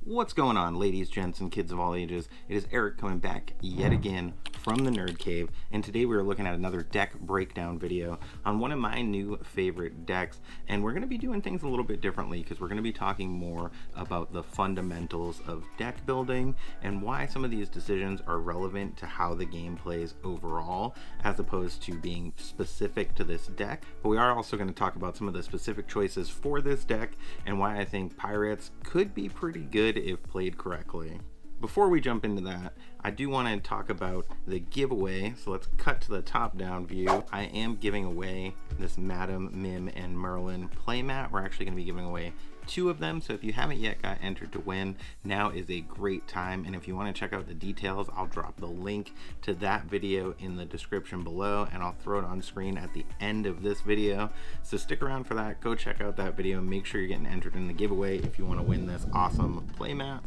What's going on, ladies, gents, and kids of all ages? It is Eric coming back yet again from the Nerd Cave, and today we are looking at another deck breakdown video on one of my new favorite decks, and we're going to be doing things a little bit differently because we're going to be talking more about the fundamentals of deck building and why some of these decisions are relevant to how the game plays overall, as opposed to being specific to this deck. But we are also going to talk about some of the specific choices for this deck and why I think Pirates could be pretty good if played correctly. Before we jump into that, I do want to talk about the giveaway. So let's cut to the top down view. I am giving away this Madam Mim and Merlin playmat. We're actually going to be giving away 2 of them, so if you haven't yet got entered to win, now is a great time. And if you want to check out the details, I'll drop the link to that video in the description below, and I'll throw it on screen at the end of this video. So stick around for that. Go check out that video. Make sure you're getting entered in the giveaway if you want to win this awesome playmat.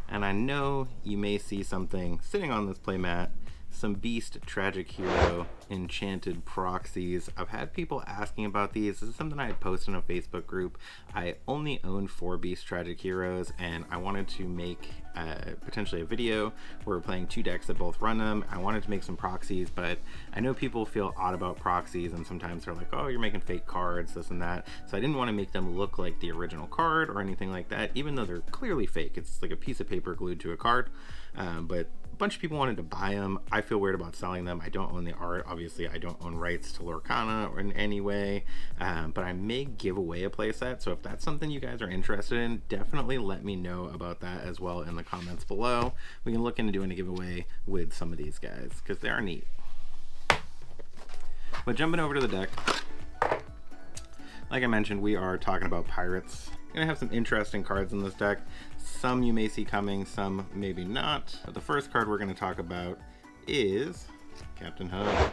And I know you may see something sitting on this playmat, some Beast Tragic Hero Enchanted Proxies. I've had people asking about these. This is something I had posted in a Facebook group. I only own 4 Beast Tragic Heroes, and I wanted to make potentially a video where we're playing 2 decks that both run them. I wanted to make some proxies, but I know people feel odd about proxies, and sometimes they're like, oh, you're making fake cards, this and that. So I didn't want to make them look like the original card or anything like that, even though they're clearly fake. It's like a piece of paper glued to a card. But a bunch of people wanted to buy them. I feel weird about selling them. I don't own the art. Obviously, I don't own rights to Lorcana or in any way, but I may give away a playset. So if that's something you guys are interested in, definitely let me know about that as well in the comments below. We can look into doing a giveaway with some of these guys because they are neat. But jumping over to the deck, like I mentioned, we are talking about Pirates. Gonna have some interesting cards in this deck. Some you may see coming, some maybe not. But the first card we're gonna talk about is Captain Hook.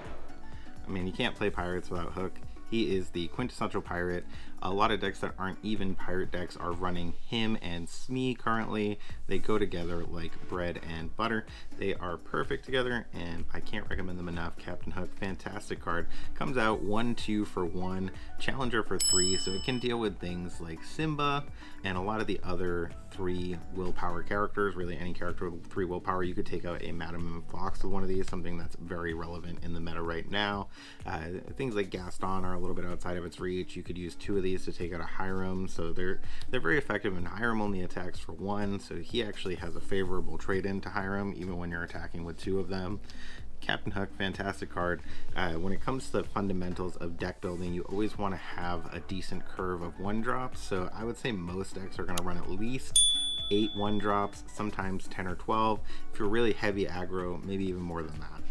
I mean, you can't play Pirates without Hook. He is the quintessential pirate. A lot of decks that aren't even pirate decks are running him and Smee currently. They go together like bread and butter. They are perfect together, and I can't recommend them enough. Captain Hook, fantastic card. Comes out 1/2 for 1, Challenger for 3, so it can deal with things like Simba and a lot of the other 3 willpower characters. Really, any character with 3 willpower. You could take out a Madam Fox with one of these, something that's very relevant in the meta right now. Things like Gaston are a little bit outside of its reach. You could use 2 of these to take out a Hiram, so they're very effective, and Hiram only attacks for 1, so he actually has a favorable trade-in to Hiram even when you're attacking with 2 of them. Captain Hook, fantastic card. When it comes to the fundamentals of deck building, you always want to have a decent curve of 1-drops, so I would say most decks are going to run at least 8 1-drops, sometimes 10 or 12. If you're really heavy aggro, maybe even more than that.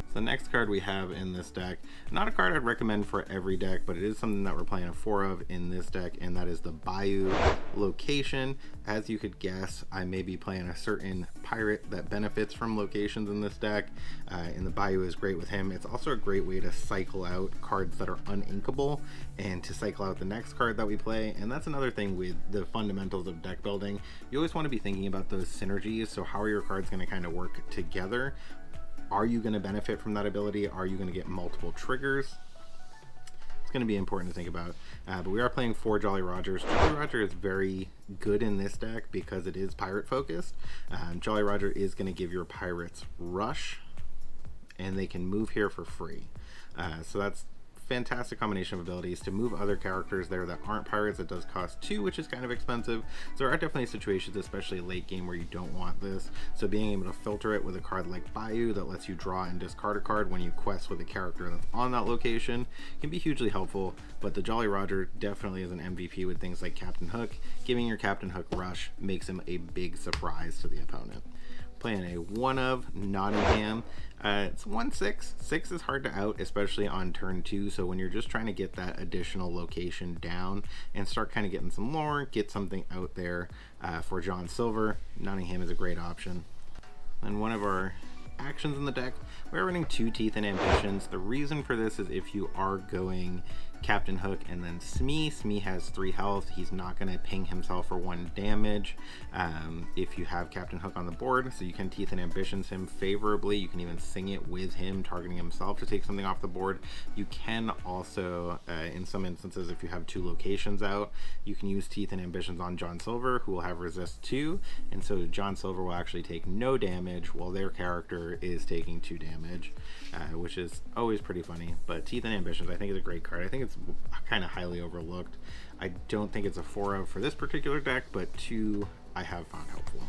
So the next card we have in this deck, not a card I'd recommend for every deck, but it is something that we're playing a 4 of in this deck, and that is the Bayou Location. As you could guess, I may be playing a certain pirate that benefits from locations in this deck, and the Bayou is great with him. It's also a great way to cycle out cards that are uninkable and to cycle out the next card that we play, and that's another thing with the fundamentals of deck building. You always want to be thinking about those synergies, so how are your cards going to kind of work together? Are you going to benefit from that ability? Are you going to get multiple triggers? It's going to be important to think about. But we are playing 4 Jolly Rogers. Jolly Roger is very good in this deck because it is pirate focused. Jolly Roger is going to give your pirates rush, and they can move here for free. So that's fantastic combination of abilities to move other characters there that aren't pirates. It does cost 2, which is kind of expensive. So there are definitely situations, especially late game, where you don't want this. So being able to filter it with a card like Bayou that lets you draw and discard a card when you quest with a character that's on that location can be hugely helpful. But the Jolly Roger definitely is an MVP with things like Captain Hook. Giving your Captain Hook rush makes him a big surprise to the opponent. Playing a 1 of Nottingham. It's 1/6. 6 is hard to out, especially on turn 2. So when you're just trying to get that additional location down and start kind of getting some lore, get something out there for John Silver, Nottingham is a great option. And one of our actions in the deck, we're running 2 Teeth and Ambitions. The reason for this is if you are going Captain Hook, and then Smee. Smee has 3 health. He's not going to ping himself for 1 damage if you have Captain Hook on the board, so you can Teeth and Ambitions him favorably. You can even sing it with him, targeting himself to take something off the board. You can also, in some instances, if you have 2 locations out, you can use Teeth and Ambitions on John Silver, who will have resist 2, and so John Silver will actually take no damage while their character is taking 2 damage, which is always pretty funny. But Teeth and Ambitions, I think, is a great card. I think it's kind of highly overlooked. I don't think it's a 4 for this particular deck, but 2 I have found helpful.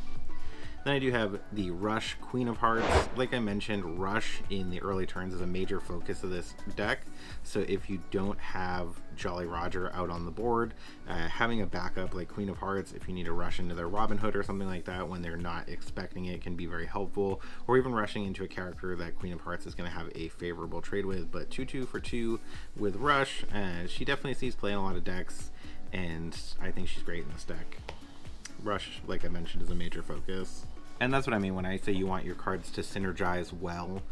Then I do have the Rush Queen of Hearts. Like I mentioned, Rush in the early turns is a major focus of this deck. So if you don't have Jolly Roger out on the board, having a backup like Queen of Hearts, if you need to rush into their Robin Hood or something like that when they're not expecting it, can be very helpful. Or even rushing into a character that Queen of Hearts is going to have a favorable trade with. But 2/2 for 2 with Rush, she definitely sees play in a lot of decks, and I think she's great in this deck. Rush, like I mentioned, is a major focus. And that's what I mean when I say you want your cards to synergize well,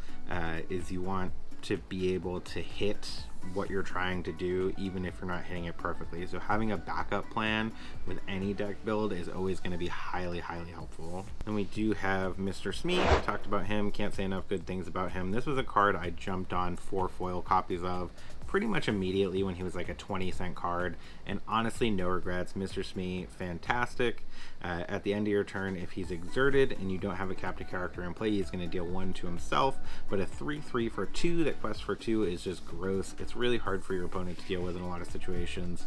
is you want to be able to hit what you're trying to do, even if you're not hitting it perfectly. So having a backup plan with any deck build is always going to be highly, highly helpful. Then we do have Mr. Smee. Talked about him, can't say enough good things about him. This was a card I jumped on 4 foil copies of pretty much immediately when he was like a 20-cent card, and honestly, no regrets. Mr. Smee, fantastic. At the end of your turn, if he's exerted and you don't have a captive character in play, he's going to deal 1 to himself, but a 3/3 for 2 that quests for 2 is just gross. It's really hard for your opponent to deal with in a lot of situations,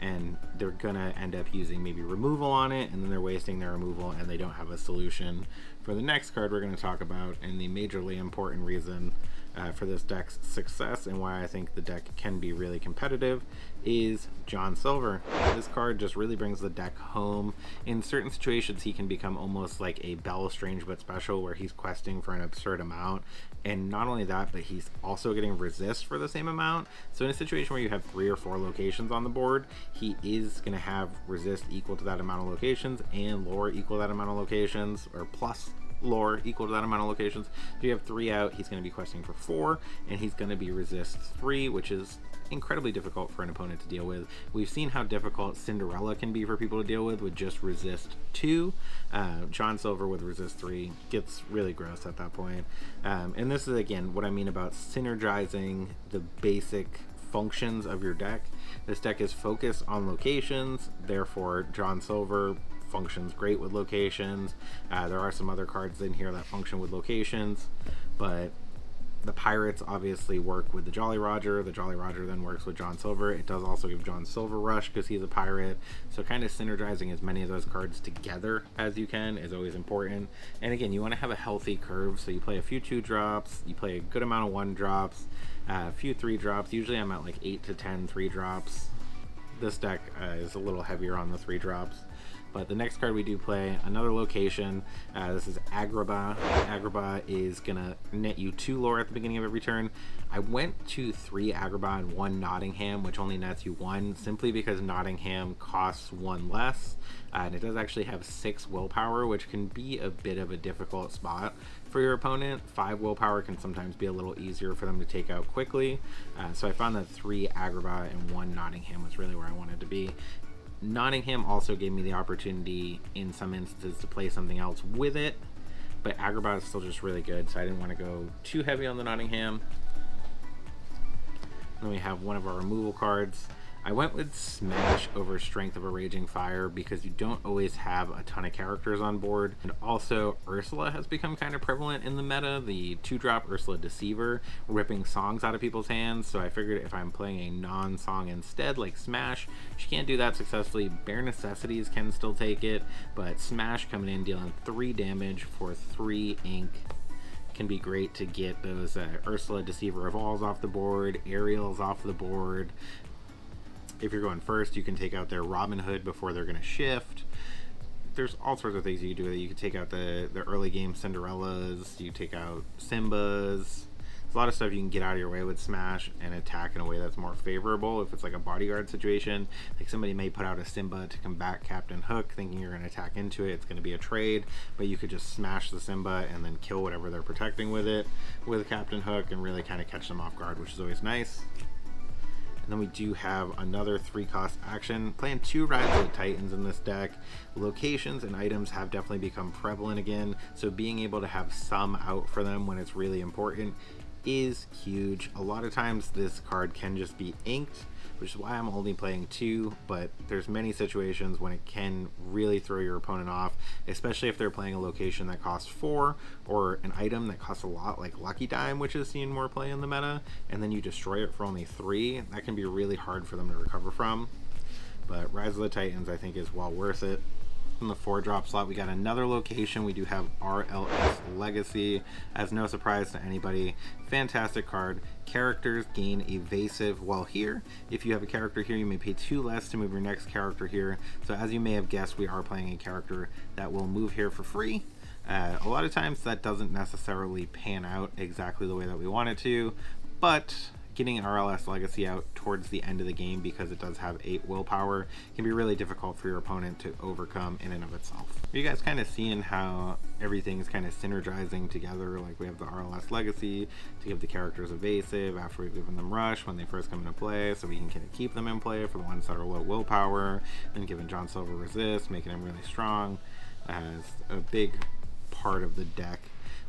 and they're gonna end up using maybe removal on it, and then they're wasting their removal and they don't have a solution. For the next card we're going to talk about, and the majorly important reason for this deck's success and why I think the deck can be really competitive, is John Silver. This card just really brings the deck home. In certain situations, he can become almost like a Bell Strange but special, where he's questing for an absurd amount, and not only that, but he's also getting resist for the same amount. So in a situation where you have 3 or 4 locations on the board, he is going to have resist equal to that amount of locations and lore equal to that amount of locations, or plus lore equal to that amount of locations. If you have 3 out, he's going to be questing for 4, and he's going to be resist 3, which is incredibly difficult for an opponent to deal with. We've seen how difficult Cinderella can be for people to deal with just resist 2. John Silver with resist 3 gets really gross at that point. And this is again what I mean about synergizing the basic functions of your deck. This deck is focused on locations, therefore John Silver functions great with locations. There are some other cards in here that function with locations, but the Pirates obviously work with the Jolly Roger. The Jolly Roger then works with John Silver. It does also give John Silver Rush because he's a pirate. So kind of synergizing as many of those cards together as you can is always important. And again, you want to have a healthy curve. So you play a few 2-drops, you play a good amount of 1-drops, a few 3-drops. Usually I'm at like 8 to 10 3-drops. This deck is a little heavier on the 3-drops. But the next card we do play, another location. This is Agrabah. Agrabah is going to net you 2 lore at the beginning of every turn. I went to 3 Agrabah and 1 Nottingham, which only nets you 1, simply because Nottingham costs 1 less. And it does actually have 6 willpower, which can be a bit of a difficult spot for your opponent. 5 willpower can sometimes be a little easier for them to take out quickly. So I found that 3 Agrabah and 1 Nottingham was really where I wanted to be. Nottingham also gave me the opportunity in some instances to play something else with it, but Agrabah is still just really good, so I didn't want to go too heavy on the Nottingham. Then we have one of our removal cards. I went with Smash over Strength of a Raging Fire because you don't always have a ton of characters on board. And also, Ursula has become kind of prevalent in the meta, the 2-drop Ursula Deceiver, ripping songs out of people's hands. So I figured if I'm playing a non-song instead, like Smash, she can't do that successfully. Bare Necessities can still take it, but Smash coming in dealing 3 damage for 3 ink can be great to get those Ursula Deceiver Evolves off the board, Ariel's off the board. If you're going first, you can take out their Robin Hood before they're going to shift. There's all sorts of things you can do with it. You can take out the early game Cinderellas, you take out Simbas. There's a lot of stuff you can get out of your way with Smash and attack in a way that's more favorable. If it's like a bodyguard situation, like somebody may put out a Simba to combat Captain Hook thinking you're going to attack into it, it's going to be a trade, but you could just smash the Simba and then kill whatever they're protecting with it with Captain Hook and really kind of catch them off guard, which is always nice. And then we do have another 3-cost action, playing 2 Rise of the Titans in this deck. Locations and items have definitely become prevalent again, so being able to have some out for them when it's really important is huge. A lot of times this card can just be inked, which is why I'm only playing 2, but there's many situations when it can really throw your opponent off, especially if they're playing a location that costs 4 or an item that costs a lot, like Lucky Dime, which is seeing more play in the meta, and then you destroy it for only 3. That can be really hard for them to recover from. But Rise of the Titans, I think, is well worth it. In the 4-drop slot, we got another location. We do have RLS Legacy, as no surprise to anybody. Fantastic card. Characters gain evasive while here. If you have a character here, you may pay 2 less to move your next character here. So as you may have guessed, we are playing a character that will move here for free. A lot of times that doesn't necessarily pan out exactly the way that we want it to, but getting RLS Legacy out towards the end of the game, because it does have 8 willpower, can be really difficult for your opponent to overcome in and of itself. Are you guys kind of seeing how everything's kind of synergizing together? Like, we have the RLS Legacy to give the characters evasive after we've given them rush when they first come into play, so we can kind of keep them in play for the ones that are low willpower, and giving John Silver resist, making him really strong as a big part of the deck.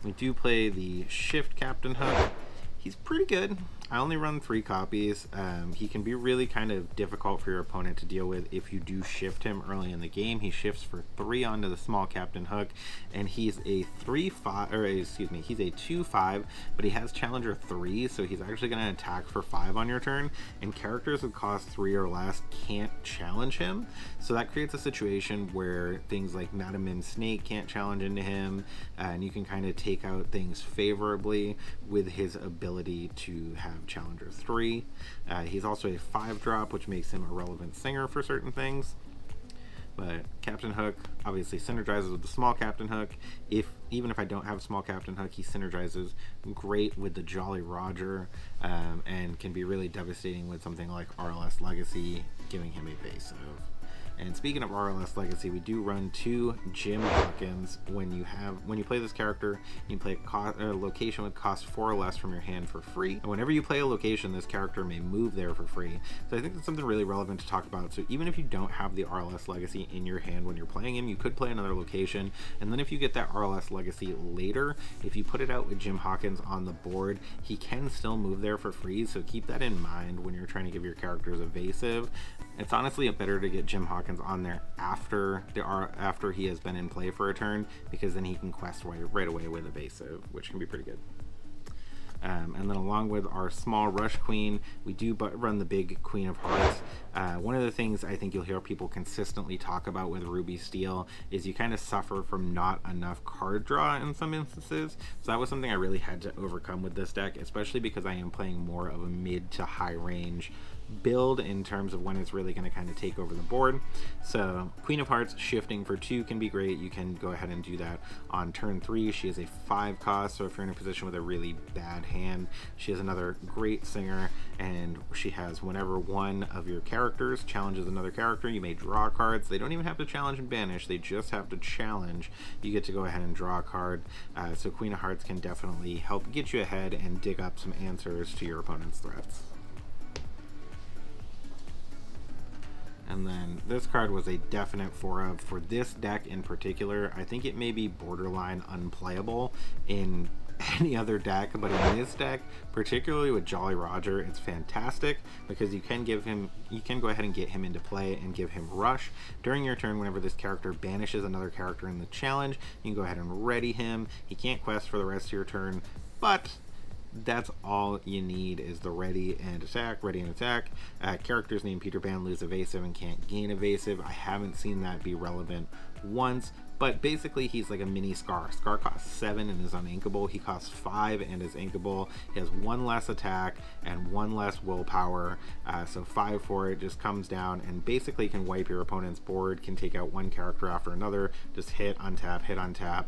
We do play the Shift Captain Hook. He's pretty good. I only run 3 copies. He can be really kind of difficult for your opponent to deal with if you do shift him early in the game. He shifts for 3 onto the small Captain Hook, and he's a 3/5, or excuse me, he's a 2/5, but he has Challenger 3, so he's actually going to attack for 5 on your turn, and characters that cost 3 or less can't challenge him. So that creates a situation where things like Madam Snake can't challenge into him, and you can kind of take out things favorably with his ability to have Challenger 3. He's also a 5-drop, which makes him a relevant singer for certain things. But Captain Hook obviously synergizes with the small Captain Hook. Even if I don't have small Captain Hook, he synergizes great with the Jolly Roger, and can be really devastating with something like RLS Legacy, giving him evasive. And speaking of RLS Legacy, we do run 2 Jim Hawkins. When you play this character, you can play a location with cost 4 or less from your hand for free. And whenever you play a location, this character may move there for free. So I think that's something really relevant to talk about. So even if you don't have the RLS Legacy in your hand when you're playing him, you could play another location. And then if you get that RLS Legacy later, if you put it out with Jim Hawkins on the board, he can still move there for free. So keep that in mind when you're trying to give your characters evasive. It's honestly better to get Jim Hawkins on there after he has been in play for a turn, because then he can quest right away with evasive, which can be pretty good. And then along with our small Rush Queen, we do run the big Queen of Hearts. One of the things I think you'll hear people consistently talk about with Ruby Steel is you kind of suffer from not enough card draw in some instances. So that was something I really had to overcome with this deck, especially because I am playing more of a mid to high range build in terms of when it's really going to kind of take over the board. So Queen of Hearts shifting for 2 can be great. You can go ahead and do that on turn 3. She is a 5 cost, so if you're in a position with a really bad hand, she is another great singer, and she has whenever one of your characters challenges another character, you may draw cards. They don't even have to challenge and banish, they just have to challenge. You get to go ahead and draw a card. So Queen of Hearts can definitely help get you ahead and dig up some answers to your opponent's threats. And then this card was a definite 4-of. For this deck in particular, I think it may be borderline unplayable in any other deck, but in this deck, particularly with Jolly Roger, it's fantastic because you can go ahead and get him into play and give him rush. During your turn, whenever this character banishes another character in the challenge, you can go ahead and ready him. He can't quest for the rest of your turn, but that's all you need is the ready and attack. Characters named Peter Pan lose evasive and can't gain evasive. I haven't seen that be relevant once, but basically he's like a mini Scar. Scar costs 7 and is uninkable. He costs 5 and is inkable. He has 1 less attack and 1 less willpower, so 5 for it. Just comes down and basically can wipe your opponent's board, can take out one character after another, just hit, untap.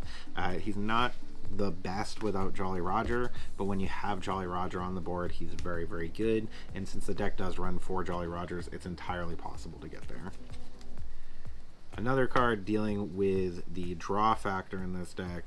He's not the best without Jolly Roger, but when you have Jolly Roger on the board, he's very, very good. And since the deck does run 4 Jolly Rogers, it's entirely possible to get there. Another card dealing with the draw factor in this deck,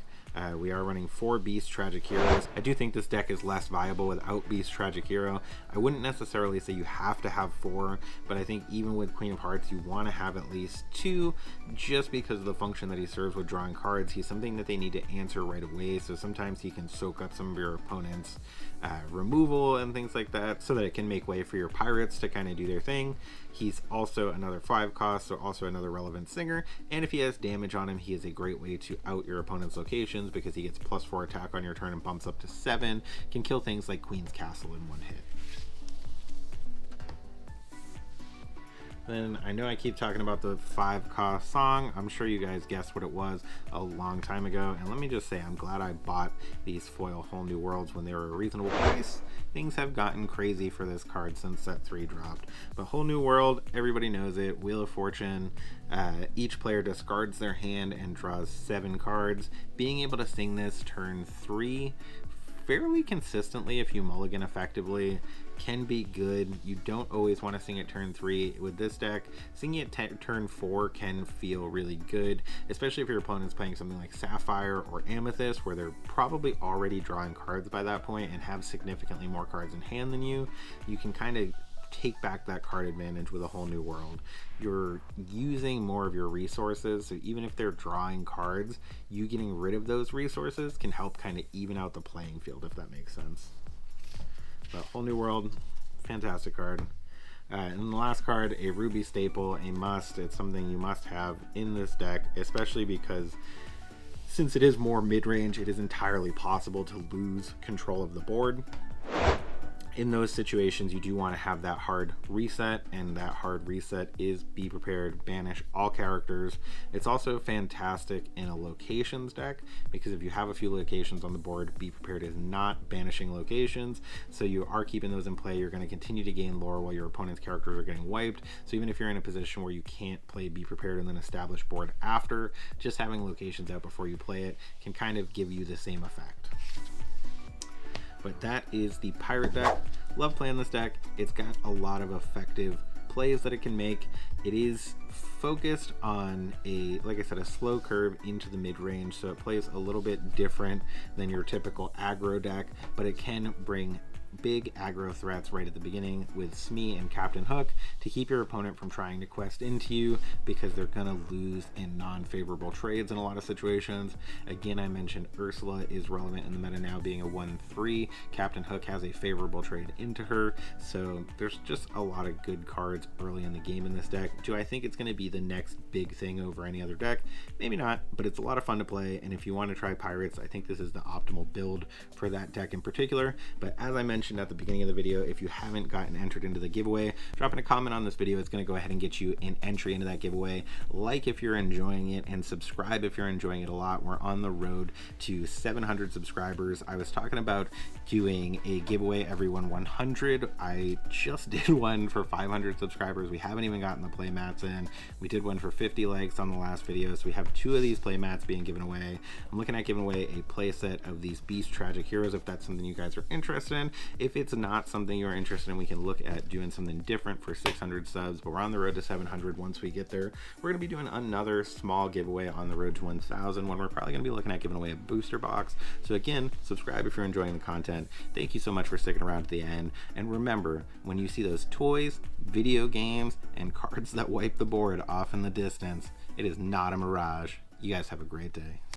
We are running 4 Beast Tragic Heroes. I do think this deck is less viable without Beast Tragic Hero. I wouldn't necessarily say you have to have 4, but I think even with Queen of Hearts, you want to have at least 2, just because of the function that he serves with drawing cards. He's something that they need to answer right away, so sometimes he can soak up some of your opponent's removal and things like that, so that it can make way for your pirates to kind of do their thing. He's also another 5 cost, so also another relevant singer, and if he has damage on him, he is a great way to out your opponent's locations, because he gets +4 attack on your turn and bumps up to 7, can kill things like Queen's Castle in one hit. Then I know I keep talking about the 5 cost song. I'm sure you guys guessed what it was a long time ago, and let me just say I'm glad I bought these foil Whole New Worlds when they were a reasonable price. Things have gotten crazy for this card since set 3 dropped, but Whole New World, everybody knows it. Wheel of Fortune, each player discards their hand and draws 7 cards. Being able to sing this turn 3 fairly consistently, if you mulligan effectively, can be good. You don't always want to sing it turn 3. With this deck, singing it turn 4 can feel really good, especially if your opponent's playing something like Sapphire or Amethyst, where they're probably already drawing cards by that point and have significantly more cards in hand than you. You can kind of take back that card advantage with a Whole New World. You're using more of your resources, so even if they're drawing cards, you getting rid of those resources can help kind of even out the playing field, if that makes sense. But Whole New World, fantastic card. And the last card, a Ruby staple, a must. It's something you must have in this deck, especially because since it is more mid-range, it is entirely possible to lose control of the board. In those situations, you do want to have that hard reset, and that hard reset is Be Prepared, banish all characters. It's also fantastic in a locations deck, because if you have a few locations on the board, Be Prepared is not banishing locations, so you are keeping those in play. You're going to continue to gain lore while your opponent's characters are getting wiped, so even if you're in a position where you can't play Be Prepared and then establish board after, just having locations out before you play it can kind of give you the same effect. But that is the pirate deck. Love playing this deck. It's got a lot of effective plays that it can make. It is focused on a, like I said, a slow curve into the mid-range, so it plays a little bit different than your typical aggro deck, but it can bring big aggro threats right at the beginning with Smee and Captain Hook to keep your opponent from trying to quest into you, because they're gonna lose in non-favorable trades in a lot of situations. Again, I mentioned Ursula is relevant in the meta now, being a 1/3. Captain Hook has a favorable trade into her, so there's just a lot of good cards early in the game in this deck. Do I think it's going to be the next big thing over any other deck? Maybe not, but it's a lot of fun to play, and if you want to try pirates, I think this is the optimal build for that deck in particular. But as I mentioned at the beginning of the video, if you haven't gotten entered into the giveaway, dropping a comment on this video is going to go ahead and get you an entry into that giveaway. Like if you're enjoying it, and subscribe if you're enjoying it a lot. We're on the road to 700 subscribers. I was talking about doing a giveaway every 100. I just did one for 500 subscribers. We haven't even gotten the play mats in. We did one for 50 likes on the last video, so we have 2 of these play mats being given away. I'm looking at giving away a play set of these Beast Tragic Heroes if that's something you guys are interested in. If it's not something you're interested in, we can look at doing something different for 600 subs, but we're on the road to 700. Once we get there, we're going to be doing another small giveaway on the road to 1,000, when we're probably going to be looking at giving away a booster box. So again, subscribe if you're enjoying the content. Thank you so much for sticking around to the end, and remember, when you see those toys, video games, and cards that wipe the board off in the distance, it is not a mirage. You guys have a great day.